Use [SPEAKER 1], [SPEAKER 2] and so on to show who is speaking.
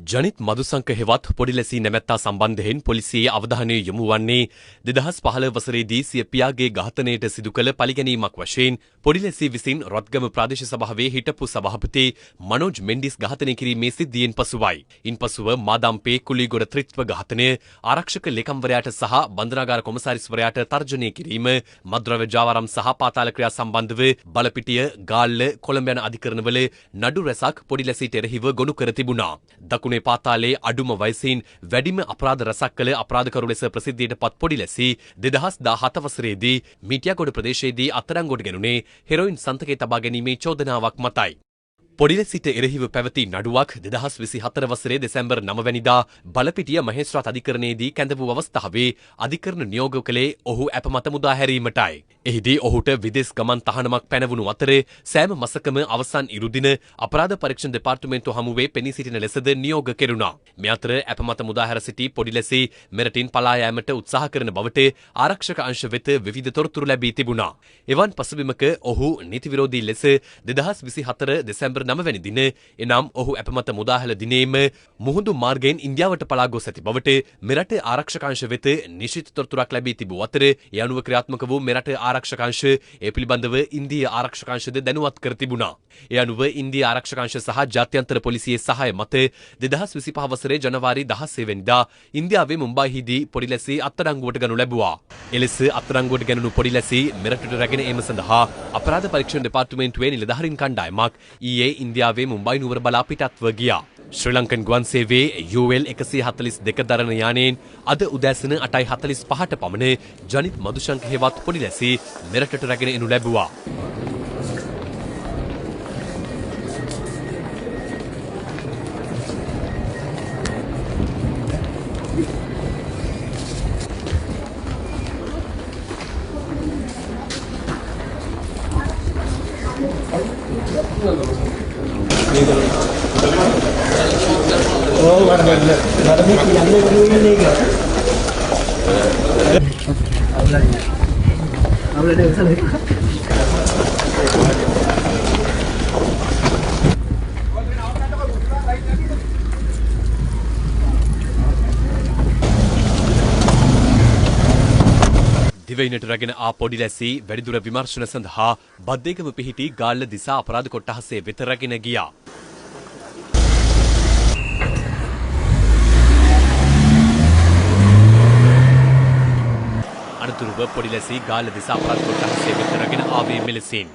[SPEAKER 1] ජනිත් මදුසංක හෙවත් පොඩිලැසී නැමැත්තා සම්බන්ධයෙන් පොලිසියේ අවධානය යොමු වන්නේ 2015 වසරේදී සිය පියාගේ ඝාතනයට සිදු කළ පළිගැනීමක් වශයෙන් පොඩිලැසී විසින් රත්ගම ප්‍රාදේශ සභාවේ හිටපු සභාපති මනෝජ් මෙන්ඩිස් ඝාතනය කිරීමේ සිද්ධියෙන් පසුවයි. ඉන්පසුව මාදම්පේ කුලිගොඩ ත්‍රිත්ව ඝාතනය ආරක්ෂක ලේකම්වරයාට සහ බන්ධනාගාර කොමසාරිස්වරයාට තර්ජනය කිරීම, මද්ද්‍රව්‍ය ජාවාරම් සහ පාතාල ක්‍රියා සම්බන්ධව බලපිටිය, ගාල්ල, කොළඹ යන අධිකරණවල නඩු රැසක් පොඩිලැසීට එරෙහිව ගොනු කර තිබුණා. දකුණේ පාතාලයේ අඩුම වයසින් වැඩිම අපරාධ රැසක් කළ අපරාධකරු ලෙස ප්‍රසිද්ධියට පත් පොඩිලැසී 2017 වසරේදී මිටියාගොඩ ප්‍රදේශයේදී අත්අඩංගුවට ගැනුණේ හෙරොයින් සන්තකේ තබා ගැනීමේ චෝදනාවක් මතයි. පොඩිලැසීට එරෙහිව පැවති නඩුවක් 2024 වසරේ දෙසැම්බර් 9 වැනිදා බලපිටිය මහේස්ත්‍රාත් අධිකරණයේදී කැඳ වූ අවස්ථාවේ අධිකරණ නියෝග කළේ ඔහු අපමත මුදා හැරීමටයි. එහිදී ඔහුට විදේශ ගමන් තහනමක් පැනවුණු අතර සෑම මාසකම අවසන් ඉරුදින අපරාධ පරීක්ෂණ දෙපාර්තමේන්තුව හමුවේ පෙනී සිටින ලෙසද නියෝග කෙරුණා. මේ අතර අපමත මුදා හැර සිටි පොඩිලැසී මෙරටින් පලා යාමට උත්සාහ කරන බවට ආරක්ෂක අංශ වෙත විවිධ තොරතුරු ලැබී තිබුණා. එවන් පසුබිමක ඔහු නීති විරෝධී ලෙස 2024 දෙසැම්බර් 9 වැනි දින එනම් ඔහු අපමත මුදාහැල දිනේම මුහුදු මාර්ගයෙන් ඉන්දියාවට පලා ගොස් ඇති බවට මෙරට ආරක්ෂක අංශ වෙත නිශ්චිත තොරතුරක් ලැබී තිබූ අතර ඒ අනුව ක්‍රියාත්මක වූ මෙරට ආරක්ෂක අංශ ඒ පිළිබඳව ඉන්දීය ආරක්ෂක අංශද දැනුවත් කර තිබුණා. ඒ අනුව ඉන්දීය ආරක්ෂක අංශ සහ ජාත්‍යන්තර පොලිසියේ සහාය මත 2025 වසරේ ජනවාරි 16 වෙනිදා ඉන්දියාවේ මුම්බායිහිදී පොඩිලැසී අත්අඩංගුවට ගනු ලැබුවා. එලෙස අත්අඩංගුවට ගැනුණු පොඩිලැසී මෙරටට රැගෙන ඒම සඳහා අපරාධ පරීක්ෂණ දෙපාර්තමේන්තුවේ නිලධාරීන් කණ්ඩායමක් ඊයේ ඉන්දියාවේ මුම්බයි නුවර බලා පිටත්ව ගියා. ශ්‍රී ලංකන් ගුවන් සේවයේ UL 142 දරන යානයෙන් අද උදෑසන 8:45ට පමණ ජනිත් මදුශංක හෙවත් පොඩිලැසී මෙරටට රැගෙන එනු ලැබුවා. දිවයිනට රැගෙන ආ පොඩිලැසී වැඩිදුර විමර්ශන සඳහා බද්දේගම පිහිටි ගාල්ල දිසා අපරාධ කොට්ටාසයේ වෙත රැගෙන ගියා. අනතුරුව පොඩිලැසී ගාල්ල දිසා අපරාධ කොට්ටාසයේ වෙත රැගෙන ආවේ මෙලෙසින්